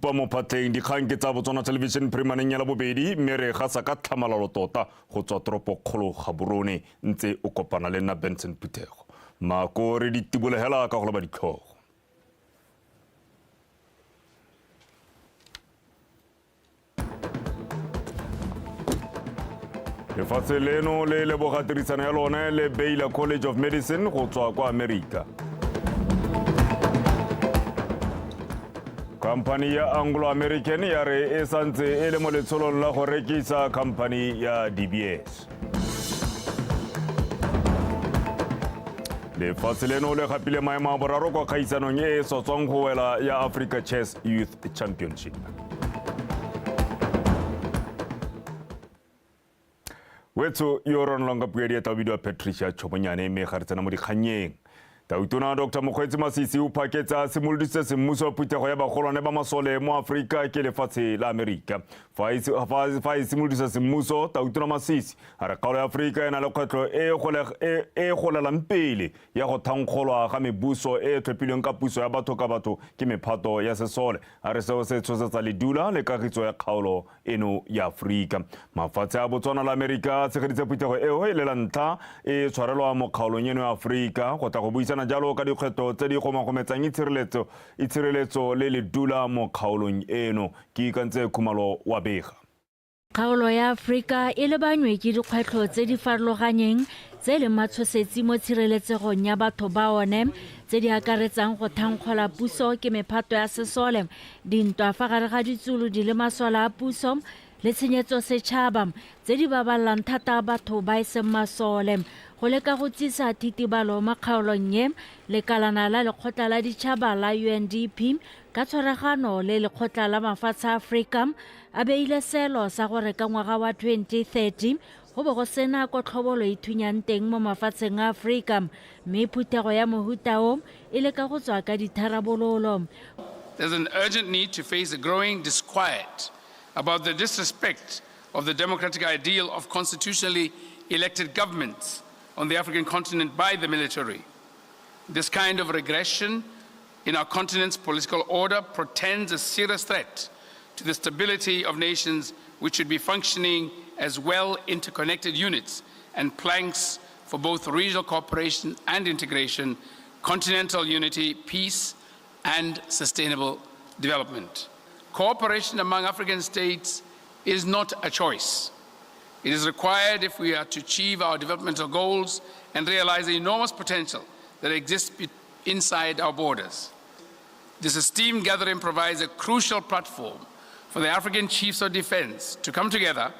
pa mo phatlheng dikgang ke tsa Botswana television primaneng ya LABOBEDI mme re gasa ka tlhamalalo tota go tswa toropokgolo Gaborone ntse o kopana le nna Benson Phuthego mako re ditibolegela ka go leba ditlhogo. Lefatshe leno le leboga tirisano ya lone le Baylor College of Medicine go tswa kwa America. Company ya Anglo-American ya re e santse e le mo letsholong la go rekisa company ya DBS. Lefatshe leno le gapile maemo a boraro kwa kgaisanong e e sotswang go wela ya Africa Chess Youth Championship. Wetso yo ronlanga puedi eta video Patricia Chobonyane me ga re tsena mo dikganyeng. Tautona Dr. Mokgweetsi Masisi o phaketsa simoloditse semmuso Phuthego ya bagolwane ba masole mo Afrika ke lefatshe la Amerika. Fa e simoloditse semmuso Tautona Masisi a re kgaolo ya Afrika ena le kgwetlho e golelang pele ya go thankgolwa ga mebuso e tlhophilweng ka puso ya batho ka batho ke mephato ya sesole. A re seo se tshosetsa ledula le kagiso ya kgaolo eno ya Afrika. Mafatshe a Botswana la Amerika tshegeditse Phuthego eo e lela ntlha e tshwarelwa mo kgaolong eno ya Afrika go tla go buisana jalo ka dikgwetlho tse di gomagometsang itshireletso le ledula mo kgaolong eno ke ikantse Khumalo wa bega. Kgaolo ya Afrika e lebanywe ke dikgwetlho tse di farologaneng tse le matshosetsi mo tshireletsegong ya batho ba one tse di akaretsang go thankgola puso ke mephato ya sesole dintwa fa gare ga ditsolo di le masole a puso le tshenyetso setšhaba tse di baballang thata batho ba e seng masole go leka go tsisa thitibalo mo kgaolong e lekalana la lekgotla la ditšhaba la UNDP ka tshwaragano le lekgotla la mafatshe a Afrika a beile selo sa gore ka ngwaga wa 2030 go bo go sena kotlhobolo e thunyang teng mo mafatsheng a Afrika mme Phuthego ya mohuta o e leka go tswa ka ditharabololo. There's an urgent need to face a growing disquiet about the disrespect of the democratic ideal of constitutionally elected governments on the African continent by the military. This kind of regression in our continent's political order portends a serious threat to the stability of nations which should be functioning as well interconnected units and planks for both regional cooperation and integration, continental unity, peace, and sustainable development. Cooperation among African states is not a choice. It is required if we are to achieve our developmental goals and realize the enormous potential that exists inside our borders. This esteemed gathering provides a crucial platform for the African chiefs of defense to come together,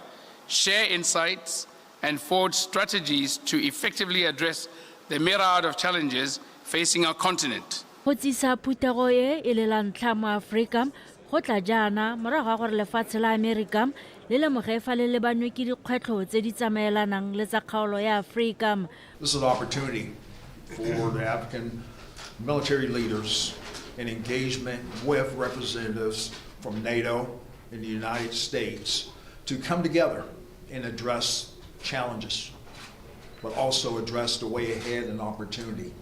share insights, and forge strategies to effectively address the myriad of challenges facing our continent. Go tsisa Phuthego e le la ntlha mo Afrika go tla jaana morago ga gore lefatshe la Amerika le lemoge fa le lebanwe ke dikgwetlho tse di tsamaelanang le tsa kgaolo ya Afrika. This is an opportunity for the African military leaders in engagement with representatives from NATO and the United States to come together and address challenges, but also address the way ahead and opportunity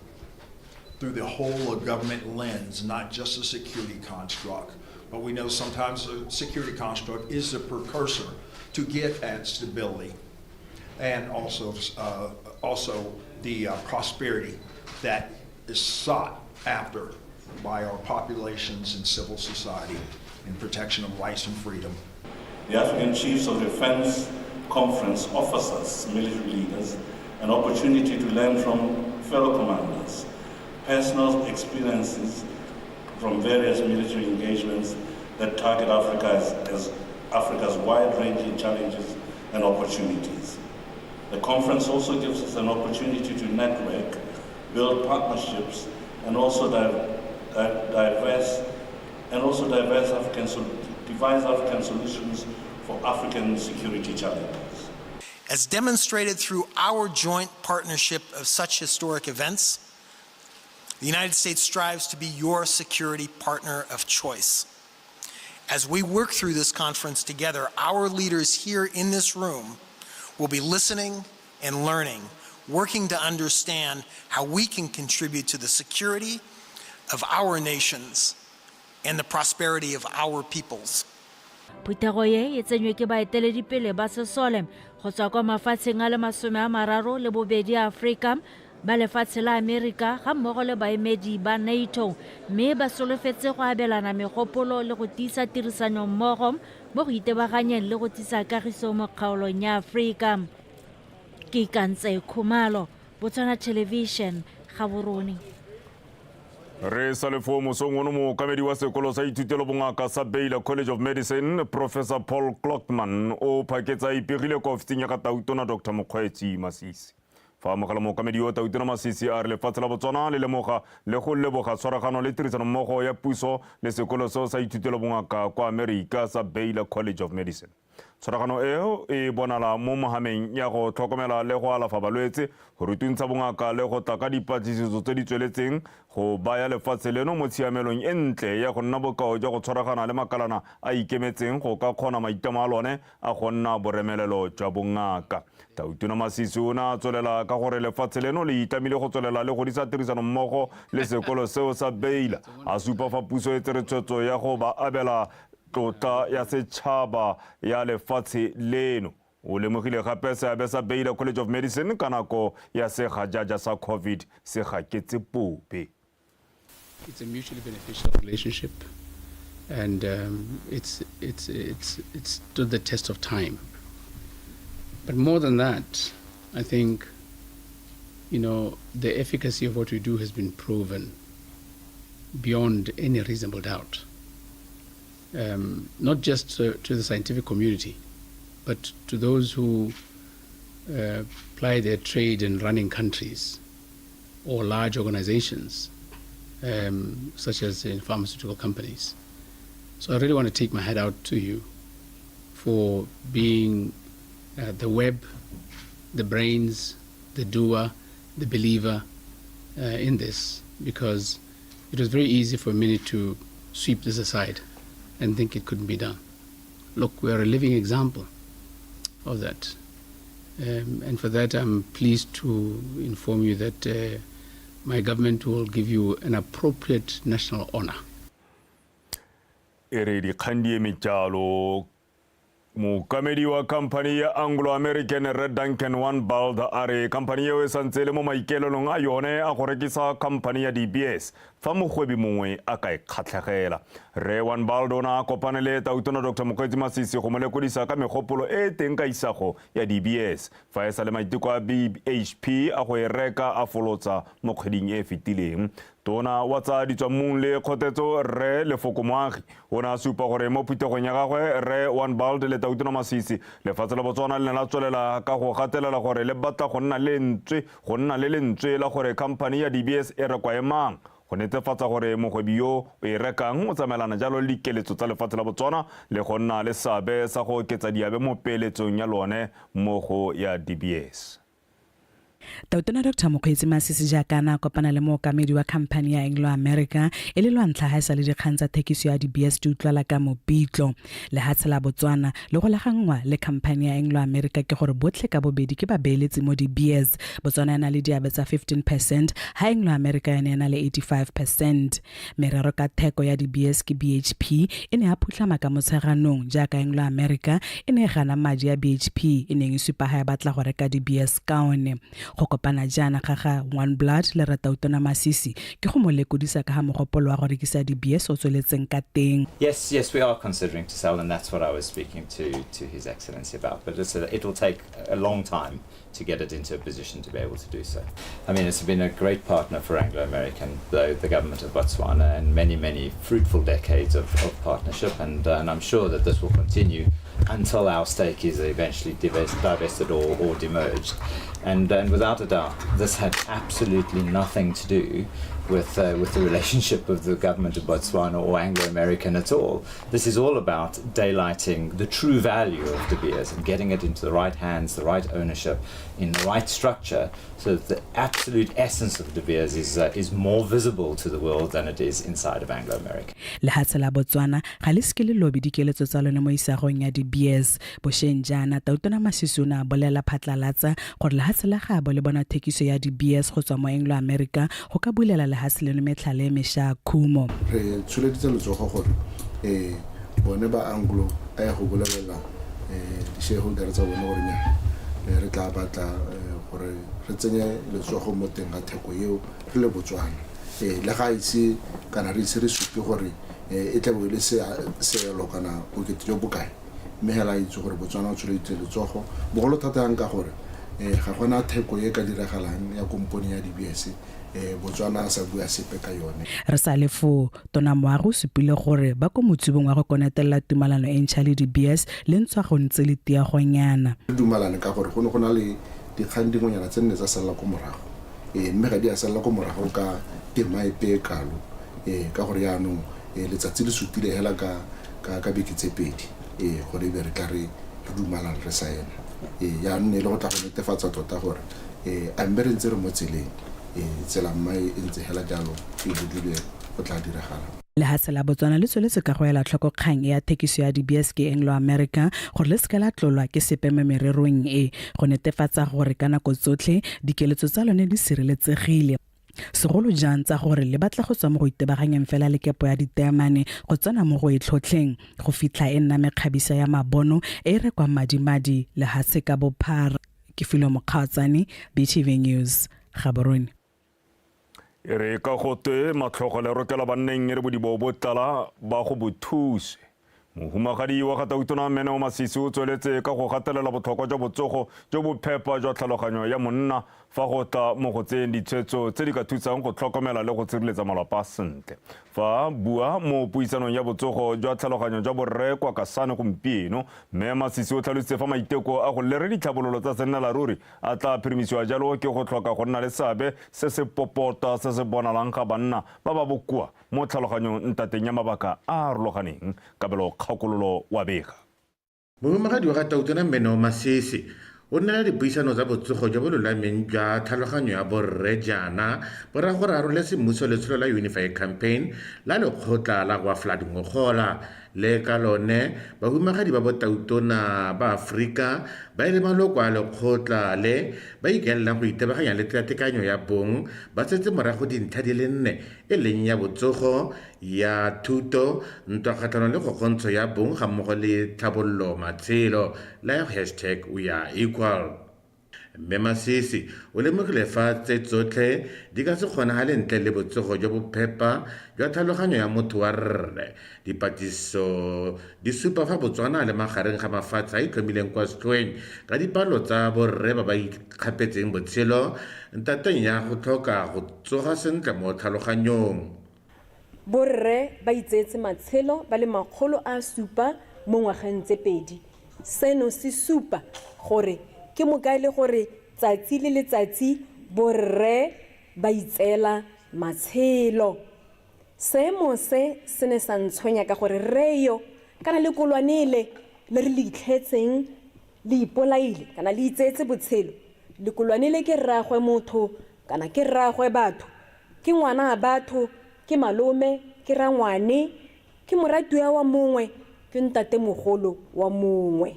through the whole of government lens, not just a security construct. But we know sometimes a security construct is the precursor to get at stability and also the prosperity that is sought after by our populations and civil society in protection of rights and freedom. The African Chiefs of Defense Conference offers us, military leaders, an opportunity to learn from fellow commanders, personal experiences from various military engagements that target Africa as Africa's wide-ranging challenges and opportunities. The conference also gives us an opportunity to network, build partnerships, and also devise African solutions for African security challenges. As demonstrated through our joint partnership of such historic events, the United States strives to be your security partner of choice. As we work through this conference together, our leaders here in this room will be listening and learning, working to understand how we can contribute to the security of our nations and the prosperity of our peoples. Phuthego ye e tsenywe ke baeteledipele ba sesole go tswa kwa mafatsheng a le 32 a Afrika ba lefatshe la Amerika ga mmogo le baemedi ba NATO mme ba solofetse go abelana megopolo le go tiisa tirisano mmogo mo go itebaganyeng le go tisa kagiso mo kgaolong ya Afrika. Ke Kantse Khumalo, Botswana Television, Gaborone. Re sa le fo mosong ono mookamedi wa sekolo sa ithutelo bongaka sa Baylor College of Medicine, Professor Paul Klockman o phaketsa ipegile ko ofising ya ga Tautona Dr. Mokgweetsi Masisi. Fa mogala mookamedi yo Tautona Masisi a re lefatshe la Botswana le lemoga le go leboga tshwaragano le tirisano mmogo ya puso le sekolo seo sa ithutelo bongaka kwa America sa Baylor College of Medicine. Tshwaragano eo e bonala mo mohameng ya go tlhokomela le go alafa balwetse go rutuntsha bongaka le go taka dipatlisiso tse di tsweletseng go baya lefatshe leno mo tshiamelong e ntle ya go nna bokao jwa go tshwaragana le makalana a ikemetseng go ka kgona maitamo a lone a go nna boremelelo jwa bongaka. Tautona Masisi o na tswelela ka gore lefatshe leno le itamile go tswelela le go disa tirisano mmogo le sekolo seo sa Baylor a supa fa puso e tsere tshwetso ya go ba abela tlotla ya setšhaba ya lefatshe leno. O lemogile gape seabe sa Baylor College of Medicine ka nako ya segajaja sa COVID se gaketse pope. It's a mutually beneficial relationship, and it's stood the test of time. But more than that, I think, the efficacy of what we do has been proven beyond any reasonable doubt. Not just to the scientific community, but to those who ply their trade in running countries or large organizations, such as in pharmaceutical companies. So I really want to take my hat out to you for being the web, the brains, the doer, the believer in this, because it was very easy for a minute to sweep this aside and think it couldn't be done. Look, we are a living example of that. And for that, I'm pleased to inform you that my government will give you an appropriate national honor. Mookamedi wa company ya Anglo-American Red Duncan One Bald are company eo e santse le mo maikeelelong a yone a go rekisa company ya DBS fa mogwebi mongwe a ka e kgatlhegela. Re One Bald ona a kopane le Tautona Dr. Mokgweetsi Masisi go mo lekodisa ka megopolo e teng ka isago ya DBS fa e sa le maiteko a BHP a go e reka a folotsa mo kgweding e fetileng. Tona wa tsa ditswamong le kgotetso Re Lefoko Moagi o na supa gore mo phuthegong ya gagwe Re One Bald le Tautona Masisi lefatshe la Botswana le la tswelela ka go gatelela gore le batla go nna le lentswe la gore company ya DBS e rekwa e mang go netefatsa gore mogwebi yo o e rekang o tsamaelana jalo le dikeletso tsa lefatshe la Botswana le go nna le seabe sa go oketsa diabe mo peeletsong ya lone mo go ya DBS. Tautona Dr. Mokgweetsi Masisi jaaka na kopana le mookamedi wa company ya Anglo-America e le lwantlha ha sa le dikgang tsa thekiso ya DBS di utlwala ka mopitlo le hatshe la Botswana le go lagangwa le company ya Anglo-America ke gore botlhe ka bobedi ke ba beeletsi mo DBS. Botswana yana le diabe tsa 15% ha Anglo-America yana le 85%. Merero ka theko ya DBS ke BHP e ne a phutlhama ka motsheganong jaaka Anglo-America e ne gana madi ya BHP e neng e supa ha batla go reka DBS kaone. Go kopana jana ga One Blood le Tautona Masisi ke go mo lekodisa ka ha mogopolo wa go rekisa DBS o tsweletseng ka teng. Yes, we are considering to sell, and that's what I was speaking to His Excellency about. But it will take a long time to get it into a position to be able to do so. I mean, it's been a great partner for Anglo-American, the government of Botswana, and many fruitful decades of partnership, and I'm sure that this will continue until our stake is eventually divested or demerged. And without a doubt, this had absolutely nothing to do with the relationship of the government of Botswana or Anglo-American at all. This is all about daylighting the true value of De Beers and getting it into the right hands, the right ownership, in the right structure, so that the absolute essence of De Beers is more visible to the world than it is inside of Anglo-American. Lehatse la Botswana ga le skele lobi dikeletso tsa lone mo isagong ya DBS bo shenjana Tautona Masisi na bolela phatlalatsa gore lehatshe la gabo le bona thekiso ya di-BS go tswa mo Anglo America go ka bulela lehatshe leno metlhale e mešwa khumo. Re tsholeditse letsogo gore bone ba Anglo a ya go bolelela di-shareholder tsa bone gore nya re tla batla gore re tsenye letsogo mo teng ga theko eo re le Botswana le ga itse kana re ise re supe gore e tla bo le seelo kana bokete jo bokae mme hela itse gore Botswana o tsholeditse letsogo bogolo thata yang ka gore ga gona theko e ka diragalang ya komponi ya di-BS Botswana a sa bua sepe ka yone. Re sa lefo tona moago supile gore ba ko motsibong wa go konetelela tumalano e ntšha le di-BS le ntshwa go ntse le tiagonyana. Re dumalane ka gore go na le dikgang dingwenyana tse nne tsa sala ko morago mme ga di a sala ko morago ka TEME kalo ka gore yaanong letsatsi le sutile hela ka beke tse pedi gore be re tla re dumalane re sa ena yaanong le go tla go netefatsa tota gore a mbe re ntse re mo tseleng tsela mai e ntse hela jalo e budule go tla diragala. Lehatshe la Botswana le tsweletse ka go ela tlhoko kgang ya thekiso ya di-BS ke Anglo America gore le seka la tlolwa ke sepe mo mererong go netefatsa gore ka nako tsotlhe dikeletso tsa lone di sireletsegile segolo jang tsa gore le batla go tswa mo go itebaganyeng fela le kepo ya diteamane go tsena mo go itlhotlheng go fitlha e nna mekgabisa ya mabono e rekwang madimadi lehatshe ka bophara. Ke Filo Mokgaotsane, BTV News, Gaborone. Re ka gote matlhogo le rokela banneng re bodibo botala ba go bothuse mohumagadi wa Gatautona Mene o Masisi o tsweletse ka go gatelela botlhokwa jwa botsogo jo bo phepa jwa tlhaloganyo ya monna fa go tla mo go tseng ditshwetso tse di ka thusang go tlhokomela le go tshireletsa malapa sentle fa bua mo puisanong ya botsogo jwa tlhaloganyo jwa borre kwa Kasane gompieno mme Masisi o tlhalositse fa maiteko a go lere ditlhabololo tsa sennalaruri a tla phirimisiwa jalo ke go tlhoka go nna le seabe se se popota se se bonalang ga banna ba ba bokoa mo tlhaloganyong ntateng ya mabaka a rologaneng kabelo kgakololo wa bega. Mohumagadi wa Gatautona Mene o Masisi o nna dipuisano tsa botsogo jo bo lolameng jwa tlhaloganyo ya borre jaana bora gore a role semmuso letsholo la Unify Campaign la lekgotla la go Flood Ngogola le ka lone bahumagadi ba Botautona ba Afrika ba ile maloko a lekgotla le ba ikelela go itebaganya le tekatekanyo ya bong ba setse morago dintlha di le 4 e leng ya botsogo ya thuto ntwagatlhano le go gontsho ya bong ga mmogo le tlhabollo matshelo la #WeAreEqual. Mme Masisi o lemogile fa tse tsotlhe di ka se kgonagale ntle le botsogo jo bo phepa jwa tlhaloganyo ya motho wa rre dipatiso di supa fa Botswana le magareng ga mafatshe a itlhomileng kwa setlhoeng ka dipalo tsa borre ba ba ikgapetseng botshelo ntateng ya go tlhoka go tsoga sentle mo tlhaloganyong. Borre ba itsetse matshelo ba le 700 mo ngwageng tse pedi. Seno se supa gore ke mokaele gore tsatsi le letsatsi borre ba itsela matshelo. Seemo se ne sa ntshwenya ka gore reyo kana le kolwanele le re le itlhetseng le ipolaile kana le itsetse botshelo le kolwanele ke rragwe motho kana ke rragwe batho ke ngwana batho ke malome ke rangwane ke moratuwa wa mongwe ke ntate mogolo wa mongwe.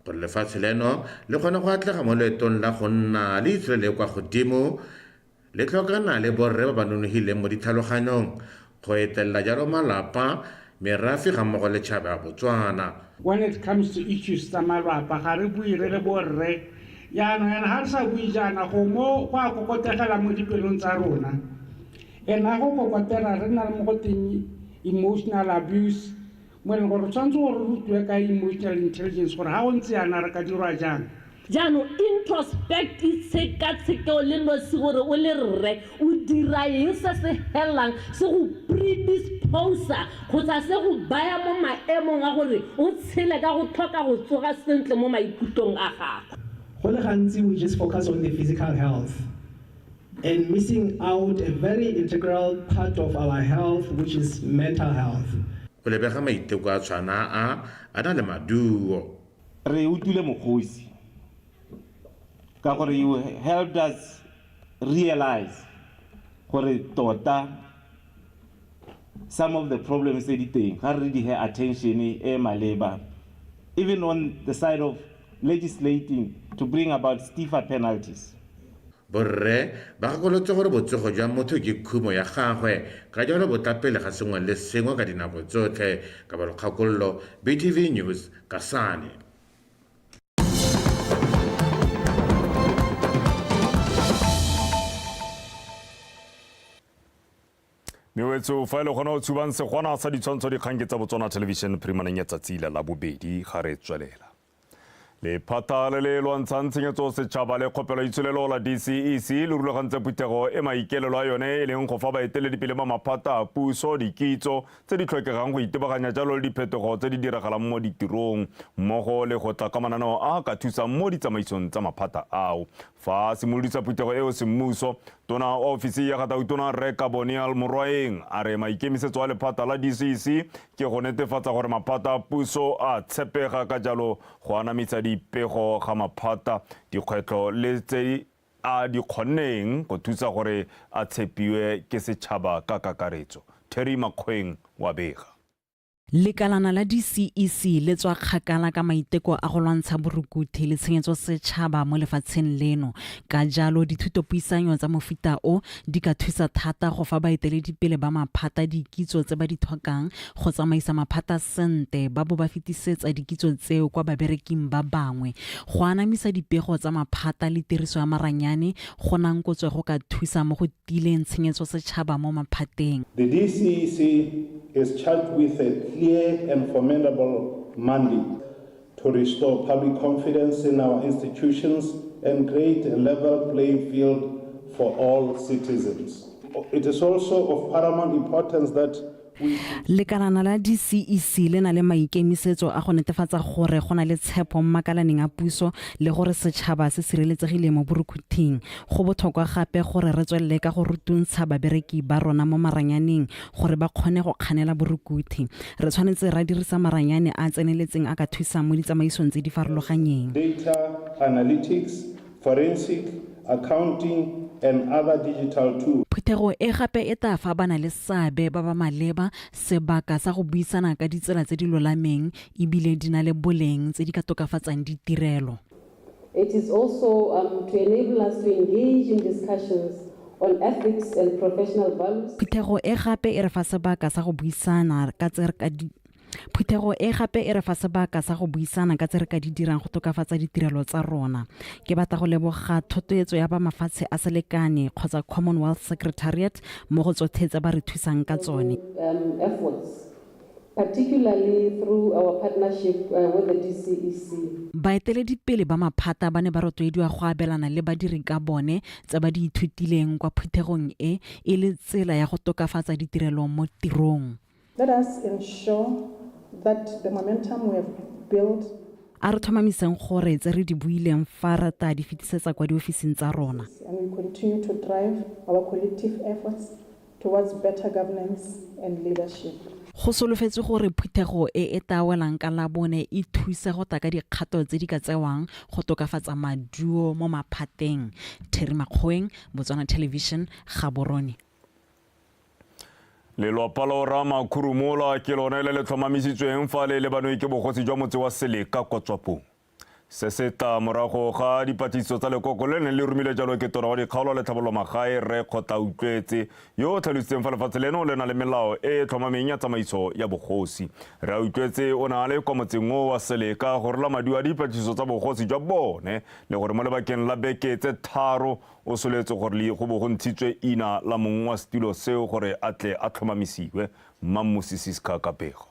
Gore lefatshe leno le kgone go atlega mo leetong la go nna le itswele kwa godimo le tlhokana le borre ba ba nonogileng mo ditlhaloganyong go etelela jalo malapa merafe ga mmogo le tšhaba ya Botswana. When it comes to issues tsa malapa ga re bue re le borre yana ga re sa bue jaana go mo go a kokotegela mo dipelong tsa rona ena go kokotela re na le mo go teng emotional abuse when go tshwantse go rutwe ka emotional intelligence gore ha o ntse yana re ka dirwa jang. Jano introspect itsekatsekeo le nosi gore o le rre o dira eng se se helang se go predisposa kgotsa se go baya mo maemong a gore o tshele ka go tlhoka go tsoga sentle mo maikutlong a gago. Go le gantsi we just focus on the physical health and missing out a very integral part of our health, which is mental health. O lebega maiteko a tshwana a na le maduo. Re utlwile mokgosi ka gore you helped us realize gore tota some of the problems tse di teng ga re di attention e maleba even on the side of legislating to bring about stiffer penalties. Borre ba gakolotse gore botsogo jwa motho ke khumo ya gagwe ka jalo botapele ga sengwe le sengwe ka dinako tsotlhe ka balokgakololo BTV News Kasane. Mewetso fa ile gona o tshubang se gona sa ditshwantsho dikgang tsa Botswana Television primaneng ya tsatsi la labobedi ga re tswelela. Le phata le lwantshang tshenyetso setšhaba le kgopelo itsholelo la DCEC le rulagantse phuthego e maikelelo a yone e leng go fa baeteledipele ba maphata a puso dikitso tse di tlhokegang go itebaganya jalo le diphetogo tse di diragalang mo ditirong mmogo le go tla ka mananeo a ka thusang mo ditsamaisong tsa maphata ao. Fa simolodisa phuthego eo semmuso tona ofisi ya Gatautona Reka Bonial Morwaeng a re maikemisetso a lephata la DCEC ke go netefatsa gore maphata a puso a tshepega ka jalo go anamisa dipego ga maphata dikgwetlho le tse a di kgonneng go thusa gore a tshepiwe ke setšhaba ka kakaretso. Terry Makgweng wa bega. Lekalana la DCEC le tswa kgakala ka maiteko a go lwantsha borukutlhi le tshenyetso setšhaba mo lefatsheng leno ka jalo dithutopuisanyo tsa mofuta o di ka thusa thata go fa baeteledipele ba maphata dikitso tse ba di tlhokang go tsamaisa maphata sente ba bo ba fetisetsa dikitso tseo kwa babereking ba bangwe go anamisa dipego tsa maphata le tiriso ya maranyane go nankotswe go ka thusa mo go tileng tshenyetso setšhaba mo maphateng. The DCEC is charged with a clear and formidable mandate to restore public confidence in our institutions and create a level playing field for all citizens. It is also of paramount importance that Lekalana la DCEC le na le maikemisetso a go netefatsa gore go na le tshepo mmakalaneng a puso le gore setšhaba se sireletsegile mo borukhuthing. Go botlhokwa gape gore re tswelele ka go rutuntsha babereki ba rona mo maranyaneng gore ba kgone go kganela borukhuthi. Re tshwanetse ra dirisa maranyane a tseneletseng a ka thusang mo ditsamaisong tse di farologaneng. Data analytics, forensic, accounting and other digital tools. Phuthego e gape e tla fa bana le seabe ba ba maleba sebaka sa go buisana ka ditsela tse di lolameng ebile di na le boleng tse di ka tokafatsang ditirelo. It is also to enable us to engage in discussions on ethics and professional values. Phuthego e gape e re fa sebaka sa go buisana ka tse Phuthego e gape e re fa sebaka sa go buisana ka tse re ka di dirang go tokafatsa ditirelo tsa rona. Ke batla go leboga thotloetso ya ba mafatshe a selekane kgotsa Commonwealth Secretariat mo go tsothetse ba re thusang ka tsone. Efforts, particularly through our partnership with the DCEC. Baeteledipele ba maphata ba ne ba rotloediwa go abelana le badiri ka bone tse ba di ithutileng kwa phuthegong e le tsela ya go tokafatsa ditirelo mo tirong. Let us ensure that the momentum we have built a re thomamiseng gore tse re di buileng fa re ta di fetisetsa kwa diofising tsa rona. And we continue to drive our collective efforts towards better governance and leadership. Go solofetse gore phuthego e tawelang ka labone e thusa go taka dikgato tse di ka tsewang go tokafatsa maduo mo maphateng. Terry Makgweng, Botswana Television, Gaborone. Le lopalo ra makhurumola ke lone le tlhomamisitsweng fa le lebanwe ke bogosi jwa motse wa Seleka kwa Tswapong. Se se ta morago ga dipatlisiso tsa lekoko le ne le rumile jalo ke tona wa dikgaolo le tlhabololo magae Rre Kgotla Utlwetse yo o tlhalositseng fa lefatshe leno le na le melao e tlhomameng ya tsamaiso ya bogosi. Rre Utlwetse o na le kwa motseng o wa Seleka gore la maduo a dipatlisiso tsa bogosi jwa bone le gore mo lebakeng la beke tse 3 o soletse gore go bo go ntshitswe ina la mongwe wa setilo seo gore a tle a tlhomamisiwe. Mmamosisi Kapego.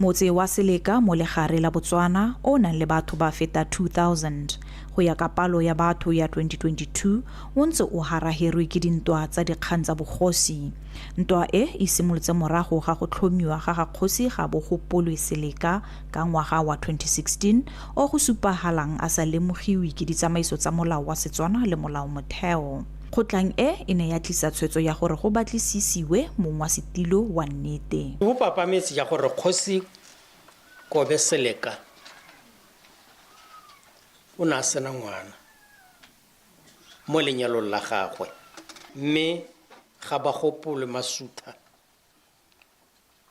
Motse wa Seleka mo legare la Botswana o nang le batho ba feta 2000 go ya ka palo ya batho ya 2022 o ntse o haraherwe ke dintwa tsa dikgang tsa bogosi. Ntwa e simolotse morago ga go tlhomiwa ga kgosi ga bogopolwe Seleka ka ngwaga wa 2016 o go supahalang a sa lemogiwe ke ditsamaiso tsa molao wa Setswana le molao motheo. Kgotlang e ne ya tlisa tshwetso ya gore go batlisisiwe mong wa setilo wa nnete. Go papametse ya gore kgosi Kobe Seleka o na sena ngwana mo lenyalong la gagwe mme ga ba gopole Masutha.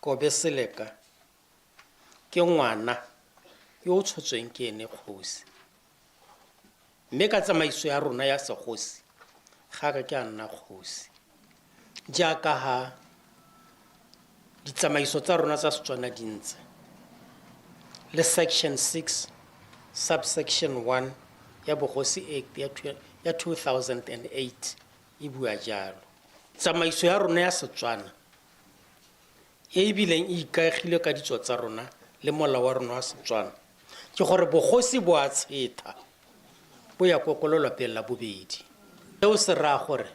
Kobe Seleka ke ngwana yo o tshotsweng ke ene kgosi mme ka tsamaiso ya rona ya segosi ga ka ke a nna kgosi jaaka ha ditsamaiso tsa rona tsa Setswana di ntse le section 6 subsection 1 ya Bogosi Act ya 2008 e bua jalo tsamaiso ya rona ya Setswana e bileng e ikaegile ka ditso tsa rona le molao wa rona wa Setswana ke gore bogosi bo a tsheta bo ya kokololwa pele LABOBEDI o se ra gore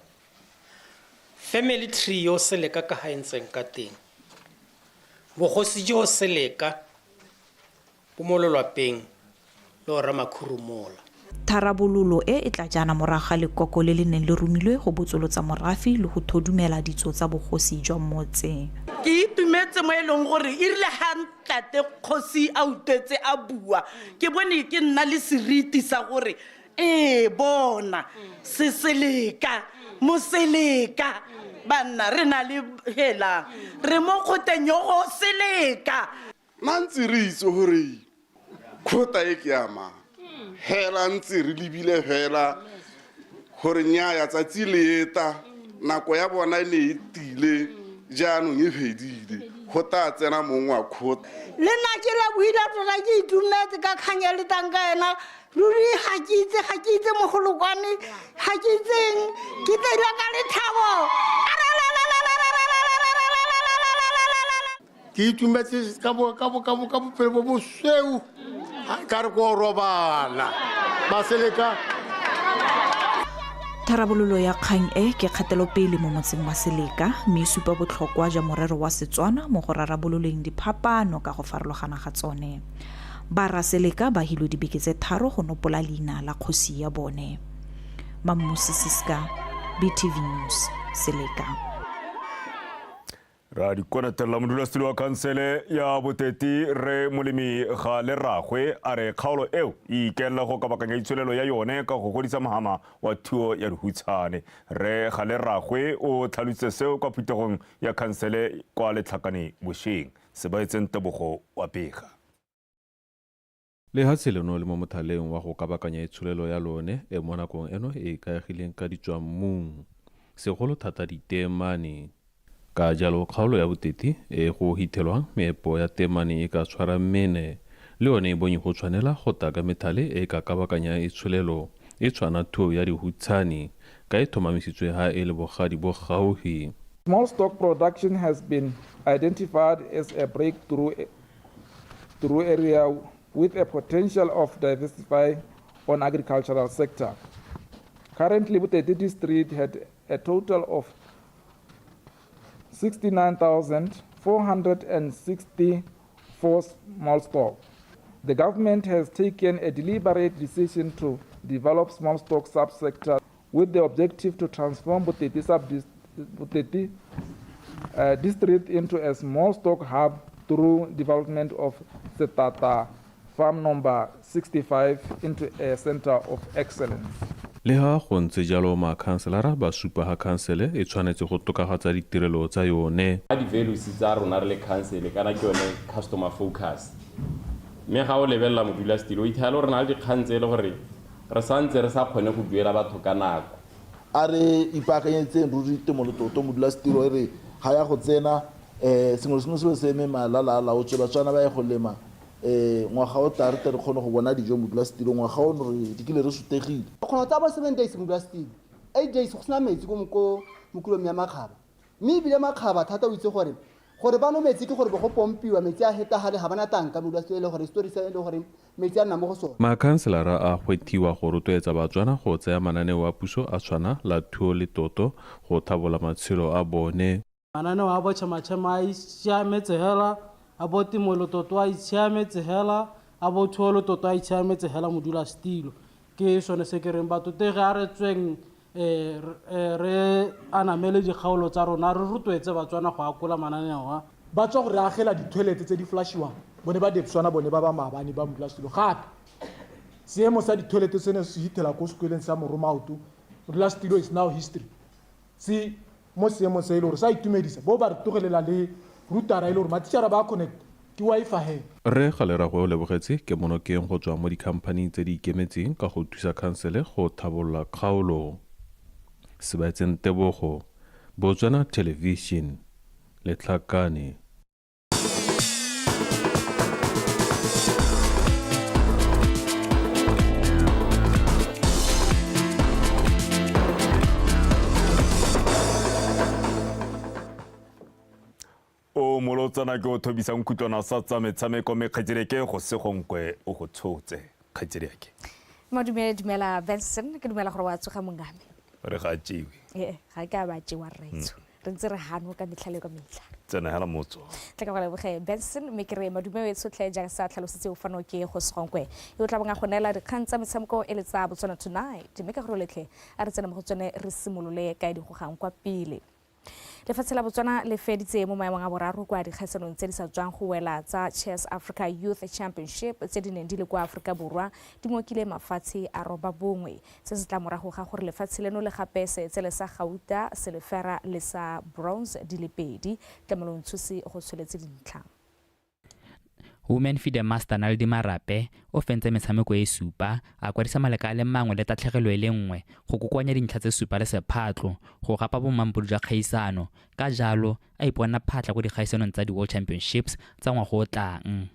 family tree yo se leka ka haentseng ka teng bogosi jo se leka bo mololwa peng le ora makhurumola tharabololo e tla jana moraga lekoko le le neng le rumilwe go botsolotsa morafi le go thodumela ditso tsa bogosi jwa motse ke itumetse mo eleng gore e rile ha ntate kgosi a utetse a bua ke bone ke nna le seriti sa gore bona se seleka moseleka banna re na le hela re mo khoteng yo go seleka mantsi re itse gore khota e ke ama hela ntse re libile hela gore nya ya tsatsi leeta nako ya bona e ne e tile jaanong e fedile go ta tsena mongwe wa khota le nna ke la buila tsona ke itumetse ka khanya le tanka ena ruri ga ke itse mogolokwane ga ke itseng ke tsela ka lethabo ke itumetse ka bophelo bo bosweu ka re ko robala Maseleka tharabololo ya kgang e ke kgatelopele mo motseng wa Seleka mme supa botlhokwa jwa morero wa Setswana mo go rarabololeng diphapano ka go farologana ga tsone ba Seleka ba hilo dibeke tse 3 go nopola leina la kgosi ya bone Mammusisiska BTV News Seleka ra di konatela modulasetulo wa kansele ya boteti re molemi ga le ragwe a re kgaolo eo e ikela go kabakanya itshwelelo ya yone ka go godisa mahama wa thuo ya dihutshane re ga le ragwe o tlhalositse seo kwa phuthegong ya kansele kwa Letlhakane Bošeng se ba etseng Tebogo wa Pega le ha seleno le mo mothaleng wa go kabakanya itshwelelo ya lone e mo nakong eno e ikaegileng ka ditswammung segolo thata ditemane ka jalo kgaolo ya boteti e go hithelwang meepo ya temane e ka tshwara mmene le yone e bonye go tshwanela go taka methale e ka kabakanya itshwelelo e tshwana thuo ya dihutshane ka e thomamisitswe ha e le bogadi bo gauhi. Small stock production has been identified as a breakthrough area with a potential of diversify on agricultural sector. Currently, Buteti district had a total of 69,464 small stock. The government has taken a deliberate decision to develop small stock subsector with the objective to transform Buteti district into a small stock hub through development of Setata farm number 65 into a center of excellence. Le ha go ntse jalo makhanselara ba supa ha khansele e tshwanetse go tokagatsa ditirelo tsa yone a di values tsa rona re le khansele kana ke yone customer focus me ga o lebella modulasetulo o ithala re na le dikhantsele gore re santse re sa kgone go duela batho ka nako a re ipaakanyetseng ruri temolototo modulasetulo re ga ya go tsena sengwe se se eme malala o tsela tswana ba e go lema ngwaga o tla re tle re kgone go bona dijo modulasetulo ngwaga o re di kile re sutegile kgona tsa bo 7 days modulasetulo 8 days go sena metsi ko mokulong ya makgaba mme ebile makgaba thata o itse gore ba no metsi ke gore bo go pompiwa metsi a hetagale ga bana tanka modulasetulo le gore story sa le gore metsi a nna mo go sona makhanselara a hwethiwa go rotloetsa batswana go tsaya mananeo a puso a tshwana la thuo le toto go thabola matshelo a bone mananeo a botšhamatšhama a siametse hela a bo temolototo a siametse hela a bo thuo toto a siametse hela modulasetulo ke sone se ke reng batho te ga re tsweng re anamele dikgaolo tsa rona re rotloetse batswana go akola mananeo a ba tswa go re agela dithoelete tse di flashiwang bone ba Botswana bone ba ba maabane ba modulasetulo gape seemo sa dithoelete sene se hitela ko sekoleng sa Moromauto modulasetulo is now history se mo seemo se ile gore sa itumedisa bo ba re togelela le rutara ile gore matitšara ba connect ke di-wifi he re galeragwe o lebogetse ke monokeng go tswa mo dikhamphane tse di ikemetseng ka go thusa khansele go thabolola kgaolo se baetseng tebogo Botswana Television letlhakane. o molotsana ke o thobisa nkutlwana sa tsa metshameko mekgetsireke go segonkwe o go tshotse kgetsireke dumela Benson ke dumela gore wa tsoga mongame re ga tsewe ga ka ba tsewa retso re ntse re hano ka metlhale ka metlha tsena hela motso tla ka boge Benson me kere madume we tsotlhe ja sa tlhalositse o fano ke go segonkwe yo tla banga go nela dikgang tsa metshameko e le tsa Botswana tonight me ka go letlhe a re tsena mo go tsone re simolole ka di go gang kwa pele lefatshe la Botswana le feditse mo maemong a boraro kwa dikgaisanong tse di sa tswang go wela tsa Chess Africa Youth Championship tse di neng di le kwa Afrika Borwa di mokile mafatshe a roba bongwe se se tla morago ga gore lefatshe leno le gape se tsele sa Gauta silver le sa bronze di le pedi tlamelo ntsusi go tsholetse dintlha Women FIDE Master Naldi Marape o fentse metshameko e supa a kwadisa maleka a le mangwe le tatlhegelo e le nngwe go kokoanya dintlha tse supa le sephatlo go gapa bomampodi jwa kgaisano ka jalo a ipona phatla go dikgaisanong tsa di World Championships tsa ngwaga o tlang.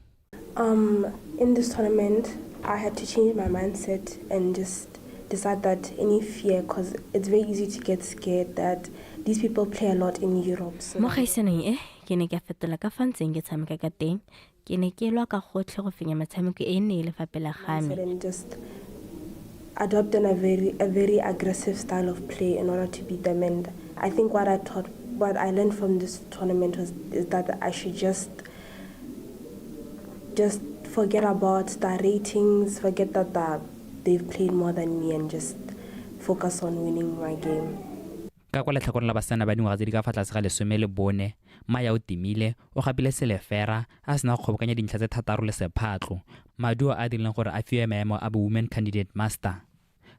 In this tournament I had to change my mindset and just decide that any fear, because it's very easy to get scared that these people play a lot in Europe. Mo kgaisanong ke ne ke fetola ka fantseng ke tshameka ka teng ke ne ke lwa ka gotlhe go fenya metshameko e ne le fapela game and just adopt a very aggressive style of play in order to beat them. And I think what I learned from this tournament is that I should just forget about the ratings, forget that they've played more than me, and just focus on winning my game. Ka kwa letlhakoreng la basana ba dingwaga tse di ka fa tlase ga 14 Maya o timile o gapile selefera a sena go kgobokanya dintlha tse 3 le sephatlo maduo a dirileng gore a fiwe maemo a bo Women Candidate Master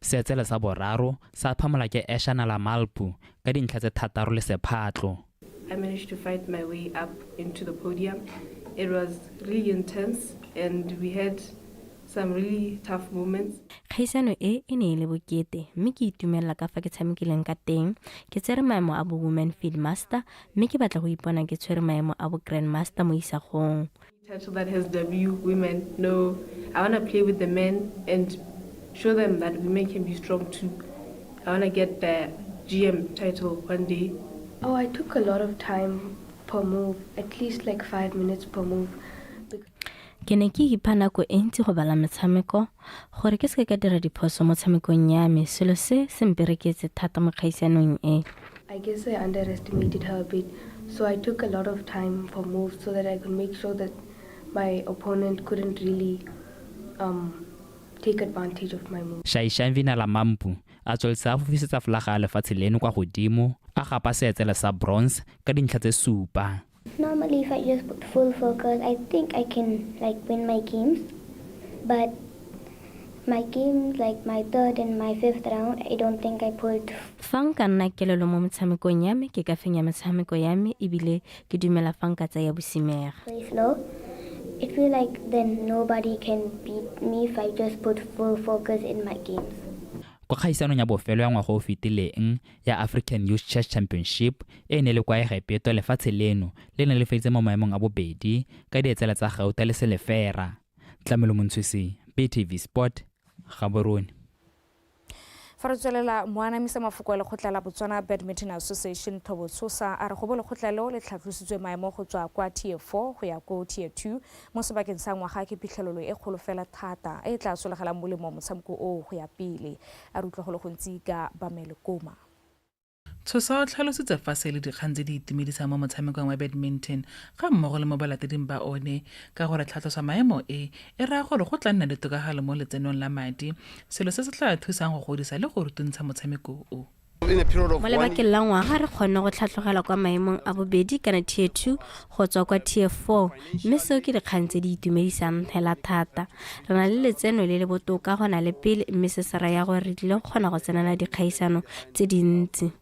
setsele sa boraro sa phamola ke Eshana la Malpu ka dintlha tse 3 le sephatlo. I managed to fight my way up into the podium. It was really intense and we had some really tough moments. Khaisano e ne le bokete mme ke itumela ka fa ke tshamekileng ka teng ke tsere maemo a bo Women Field Master mme ke batla go ipona ke tsere maemo a bo Grand Master mo isagong. Title that has W women. No, I want to play with the men and show them that women can be strong too. I want to get the GM title one day. Oh, I took a lot of time per move, at least like 5 minutes per move. Ke ne ke ipha nako e ntsi go bala metshameko gore ke se ka dira diphoso mo tshamekong ya me selo se se mpereketse thata mo kgaisanong e. I guess I underestimated her a bit, so I took a lot of time for moves so that I could make sure that my opponent couldn't really take advantage of my moves. Shaishamvina la Mampu a tswelsa go fisetsa flaga a lefatshe leno kwa godimo a gapa seetsele sa bronze ka dintlha tse supa. Normally, if I just put full focus, I think I can win my games. But my games, like my third and my fifth round, I don't think I pulled. Fanka nna kelelo mo metshamekong ya me ke ka fenya metshameko ya me ebile ke dumela fanka tsa ya bosimega. Play slow. It feels like then nobody can beat me if I just put full focus in my games. Kwa kgaisanong ya bofelo ya ngwaga o fetileng ya African Youth Chess Championship e ne le kwa Egepto lefatshe leno le ne le feditse mo maemong a bobedi ka dietsela tsa Gauta le selefera. Tlamelo Montshisi, BTV Sport, Gaborone. Fa re tswelela moanamisa mafoko le khotla la Botswana Badminton Association Thobotsosa a re go bole khotla leo le tlhatlositswe maemo go tswa kwa tier 4 go ya go tier 2 mo sebakeng sa ngwaga ke phitlhelelo e kgolo fela thata e tla solegela molemo motshameko o go ya pele a rutlwa go le gontsi ka Bamele Koma. Tshosa o tlhalositse fa se le dikgang tse di itumedisa mo motshamekong wa badminton ga mmogo le mo balateding ba one ka gore tlhatlosa maemo e raya gore go tla nna le tokagalo mo letsenong la madi selo se se tla thusang go godisa le go rutuntsha motshameko o. Mo lebakeng la ngwaga re kgonne go tlhatlogela kwa maemong a bobedi kana tier 2 go tswa kwa tier 4 mme seo ke dikgang tse di itumedisang hela thata re na le letseno le le botoka go na le pele mme se se raya gore re tlile go kgona go tsenela dikgaisano tse dintsi.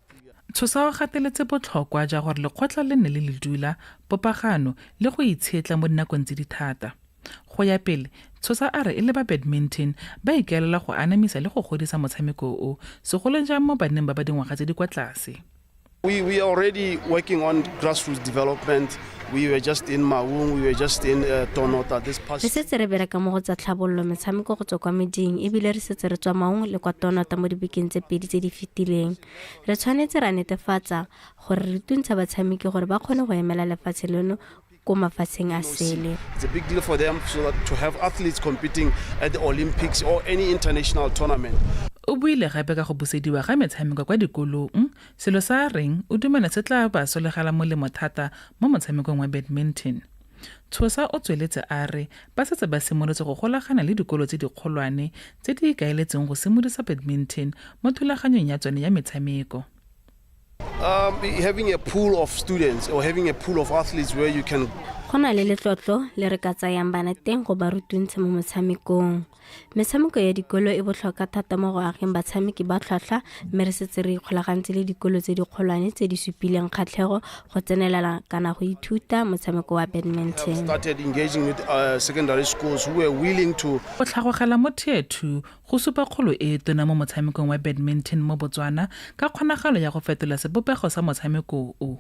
Tshosa o gateletse botlhokwa ja gore lekgotla le nne le dula popagano le go itshetla mo dinakong tse di thata. Go ya pele, Tshosa a re e le ba badminton ba ikaelela go anamisa le go godisa motshameko o segolo jang mo banneng ba ba dingwaga tse di kwa tlase. We are already working on grassroots development. We were just in Maung, we were just in Tonota this past. Re setse re bereka mo go tsa tlhabololo metshameko go tswa kwa meding ebile re setse re tswa Maung le kwa Tonota mo dibekeng tse pedi tse di fetileng. Re tshwanetse ra netefatsa gore re tuntsha batshameki gore ba kgone go emela lefatshe leno ko mafatsheng a sele. It's a big deal for them so that to have athletes competing at the Olympics or any international tournament. O buile gape ka go busediwa ga metshameko kwa dikolong, selo sa reng o dumela se tla ba solegala molemo thata mo motshamekong wa badminton. Tshosa o tsweletse a re ba setse ba simolotse go golagana le dikolo tse di kgolwane tse di ikaeletseng go simolisa badminton mo thulaganyong ya tsone ya metshameko. Having a pool of students or having a pool of athletes where you can go na le letlotlo le re ka tsayang bana teng go ba rutuntshe mo motshamekong. Metshameko ya dikolo e botlhokwa thata mo go ageng batshameki ba tlhwatlhwa mme re setse re ikgolagantse le dikolo tse di kgolwane tse di supileng kgatlhego go tsenelela kana go ithuta motshameko wa badminton. started engaging with secondary schools who were willing to Go tlhagogela mo Tier 2 go supa kgolo e tona mo motshamekong wa badminton mo Botswana ka kgonagalo ya go fetola sebopego sa motshameko o.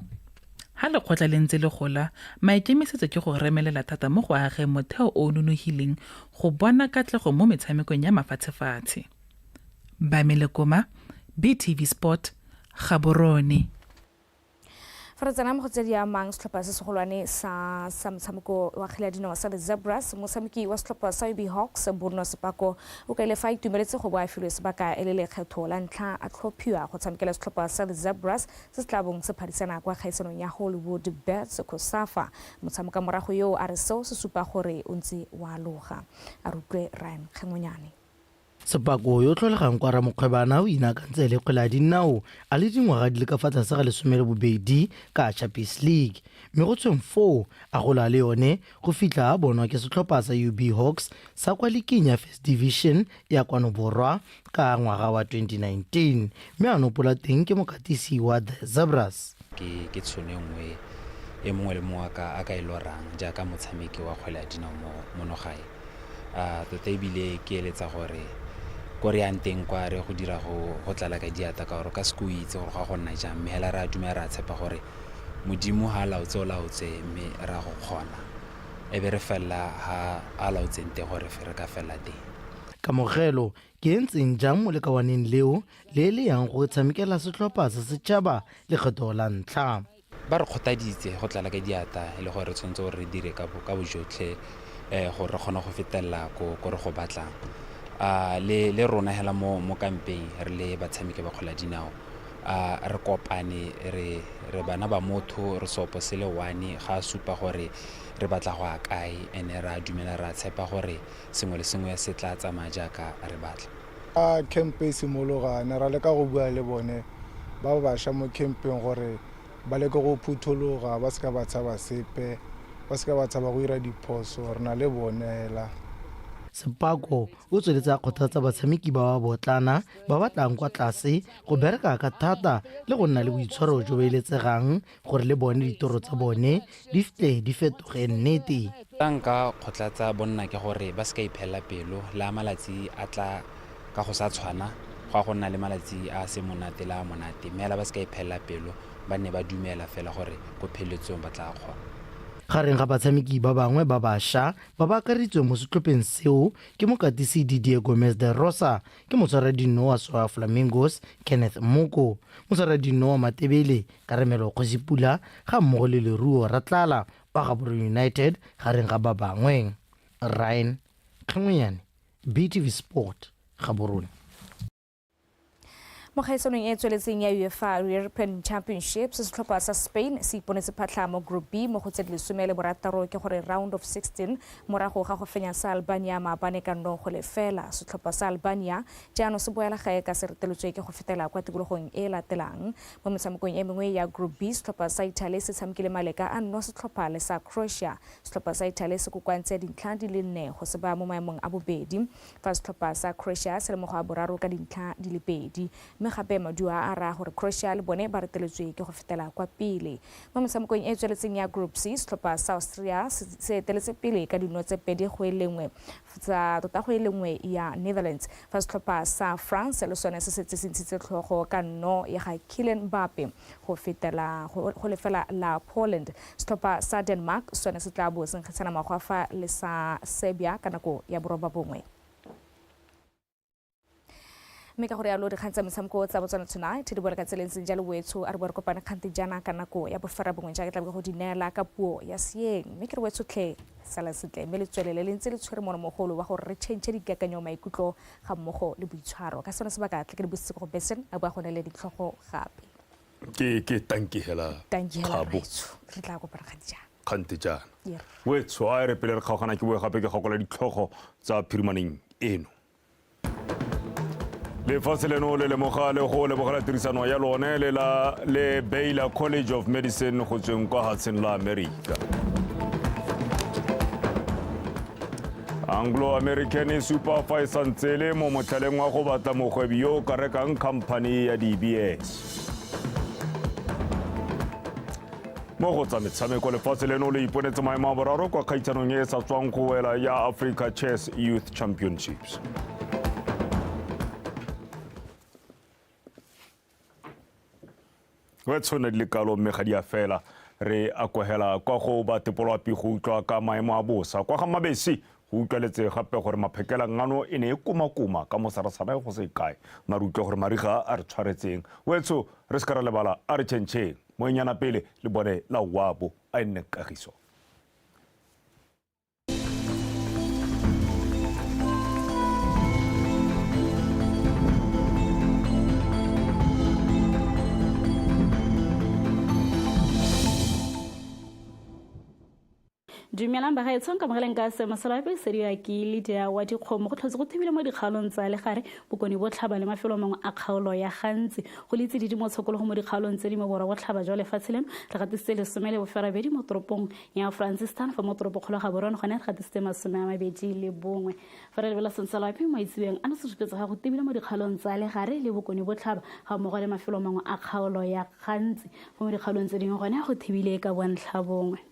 Ha lekgotla le ntse le gola, maikemisetso ke go remelela thata mo go ageng motheo o nonogileng go bona katlego mo metshamekong ya mafatshefatshe. Bamele Koma, BTV Sport, Gaborone. Fa re tsena mo go tse di amang setlhopha se segolwane sa motshameko wa kgwele ya dinao sa Zebras, motshameki wa setlhopha sa UB Hawks Bono Sepako o ka ile fa itumeletse go boa filwe sebaka e le lekgetho la ntlha a tlhophiwa go tshamekela setlhopha sa Zebras se se tlabong se phadisana kwa kgaisanong ya Hollywood Bets Kosafa. Motshameka morago yo a re seo se supa gore o ntse wa loga. A rutlwe Ryan Khengonyane. Sepako yo tlholegang kwa Ramokgwebana o inakantse le kgwele ya dinao a le dingwaga di le ka fa tlase ga 12 ka Champions League mme go tsweng 4 a gola le yone go fitlha a bonwa ke setlhopha sa UB Hawks sa kwa Liking ya First Division ya kwano borwa ka ngwaga wa 2019 mme a nopola teng ke mokatisi wa The Zebras. Ke tshone nngwe e mongwe le mongwe a ka ilorang jaaka motshameki wa kgwele ya dinao mo nogae. Tota ebile ke eletsa gore gore ya nteng kwa re go dira go tlala ka diata ka gore ka se ko itse gore ga go nna jang mme hela re a dumela ra tshepa gore modimo ha laotse o laotse mme ra go kgona e be re fella ha a laotseng teng gore re ka fella teng. Kamogelo ke ntseng jang mo lekawaneng leo le le yang go tshamekela setlhopha sa setšhaba le kgetho la ntlha. Ba re kgothaditse go tlala ka diata e le gore re tshwanetse gore re dire ka bojotlhe gore re kgona go fetella ko re go batlang. Le rona hela mo campaign re le batshameki ba kgwele ya dinao re kopane re bana ba motho re sopo se le one ga supa gore re batla go akae ene ra dumela ra tshepa gore sengwe le sengwe se tla tsamaya jaaka re batla. Campaign simologane ra leka go bua le bone ba bašwa mo campaign gore ba leke go phuthologa ba ska ba tshaba sepe ba ska ba tshaba go ira diphoso re na le bone hela. Sepako o tsweletse a kgothatsa batshameki ba botlana ba batlang kwa tlase go bereka ka thata le go nna le boitshwaro jo bo eletsegang gore le bone ditoro tsa bone di fitle di fetoge nnete. Nka kgotlatsa bonna ke gore ba ska iphela pelo la malatsi a tla ka go sa tshwana go nna le malatsi a se monate la monate mme la ba ska iphela pelo ba ne ba dumela fela gore go pheletsong ba tla kgona. Gareng ga batshameki ba bangwe ba bašwa ba ba akaritswe mo setlhopheng seo ke mokatisi Didier Gomez de Rosa ke motshwaradino wa Soya Flamingos Kenneth Moko motshwaradino wa Matebele Karemelo Kgosipula ga mmogo le leruo Ratlala wa Gaborone United gareng ga ba bangwe. Ryan Khengonyane, BTV Sport, Gaborone. Mo kgaisanong e tsweletseng ya UEFA European Championship setlhopha sa Spain se iponetse phatlha mo Group B mo go tse 16 ke gore round of 16 morago ga go fenya sa Albania maabane ka nnogo le fela. Setlhopha sa Albania jaanong se boela gae ka se reteletswe ke go fetela kwa tikologong e latelang. Mo metshamekong e mengwe ya Group B setlhopha sa Italy se tshamekile maleka a nno setlhopha le sa Croatia. Setlhopha sa Italy se kokoantse dintlha di le 4 go se ba mo maemong a bobedi fa setlhopha sa Croatia se le mo go a boraro ka dintlha di le 2. mme gape maduo a ra gore Croatia le bone ba reteletswe ke go fetela kwa pele mo motshamekong e tsweletseng ya Group C setlhopha sa Austria se eteletse pele ka dino tse 2-1 tsa tota go elengwe ya Netherlands fa setlhopha sa France le sone se setse se ntshitse tlhogo ka nno ya ga Kylian Mbappe go fetela go lefela la Poland setlhopha sa Denmark sone se tla bo senkgetsana magwafa le sa Serbia ka nako ya boroba bongwe mme ka gore ya lo di khantsa metshameko tsa Botswana Tonight di bole ka tseleng se jalo wetso a re bo re kopana khante jana ka nako ya bofara bongwe ja ke tla go dinela ka puo ya seeng mme ke re wetso tle sala setle mme le tswelele le ntse le tshwere mono mogolo wa gore re change dikakanyo maikutlo ga mmogo le boitshwaro ka sone se baka tle ke di bositse go besen a bua gone le ditlhogo gape ke tanki hela re tla go para khante jana wetso a re pele re kgaogana ke bua gape ke gakola ditlhogo tsa phirimaneng eno le faseleno le mogale go le bogala tirisano ya lone le Baylor College of Medicine go tsweng kwa Hudson la America Anglo-American Superfy santsele mo mothaleng wa go batla mogwebi yo ka rekang company ya DBS mo go tsa metshameko lefaseleno le iponetse maemo a boraro kwa kgaitsanong e sa tswang go wela ya Africa Chess Youth Championships wetsone le kalo mme ga dia fela re akwehela kwa go ba tepolwapi go utlwa ka maemo a bosa kwa ga mabesi go utlweletse gape gore maphekela ngano e ne e kumakuma ka mosarasana go se kae mare utlwa gore mariga a re tshwaretseng wetso re se ka ra lebala a re tšhentšheng moenyana pele le bone la wabo a nne kagiso Dumelang ba gaetsong ka mogaleng ka se masalape se dia ke leader wa dikgomo go tlhotse go thibile mo dikgalong tsa le gare bokoni bo tlhaba le mafelo mangwe a kgaolo ya gantsi go litse di mo tshokolo go mo dikgalong tse di mo bora go tlhaba jwa lefatsheng re gatisitse le somele bo ferabedi mo toropong ya Francistan fa mo toropo kgolo ga borona gone re gatisitse masome a mabedi le bongwe fa re lebela sensalape mo itsiweng a no se tshupetsa ga go tibile mo dikgalong tsa le gare le bokoni bo tlhaba ga mo go le mafelo mangwe a kgaolo ya gantsi go mo dikgalong tse dingwe gone go thibile ka bontlhabongwe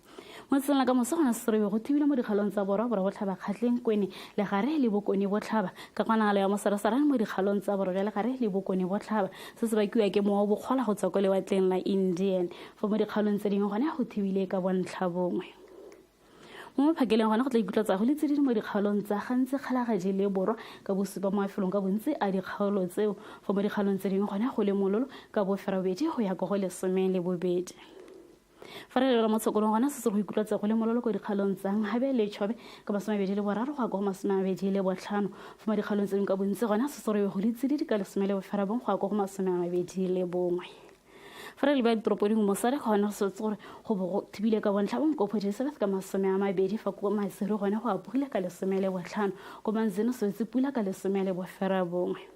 mo tsela ka mosogana serebe go thibile mo dikgalong tsa borwa go tlhaba kgatleng kwene le gare le bokoni bo tlhaba ka kgonagalo ya mosarasarane mo dikgalong tsa borwa le gare le bokoni bo tlhaba se se bakiwa ke moo bokgola go tswa ko lewatleng la Indian fa mo dikgalong tse dingwe gone go thibile ka bontlhabongwe mo phakeleng gona go tla ikutlwa tsa go litse di mo dikgalong tsa gantsi kgalagaji le borwa ka bosupa mo mafelong ka bontsi a dikgaolo tseo fa mo dikgalong tse dingwe gone go le mololo ka boferabedi go ya go le 12 fa re le mo tshokolong gona se se go ikutlwa tsa go le mololo go dikgalong tsa Nghabe le Chobe ka 23 go ya go 25 fa mo dikgalong tse dingwe ka bontsi gona se se go litse di ka 11 go ya go 21 fa re le ba ditoropo dingwe mosare gona se gore go bo thibile ka bontlhabong ko Port-Elizabeth ka 20 fa ko Maseru gone go apogile ka 15 ko Manzini se se pula ka 15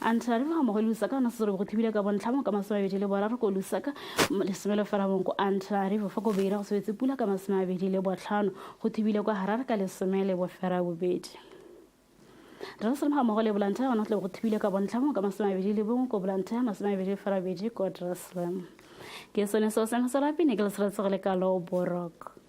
Antarivo ga mo go Lusaka na se go thibile ka bontlhamo ka 23 ko Lusaka le semelo fela mo ko Antarivo fa go beira go se pula ka 25 go thibile kwa Harare ka 12 Drasel ha mo go le Blanta ona tle go thibile ka bontlhamo ka 22 ko Blanta 22 ko Drasel ke sone so se mo sala pine ke le sala tsogele ka lo borok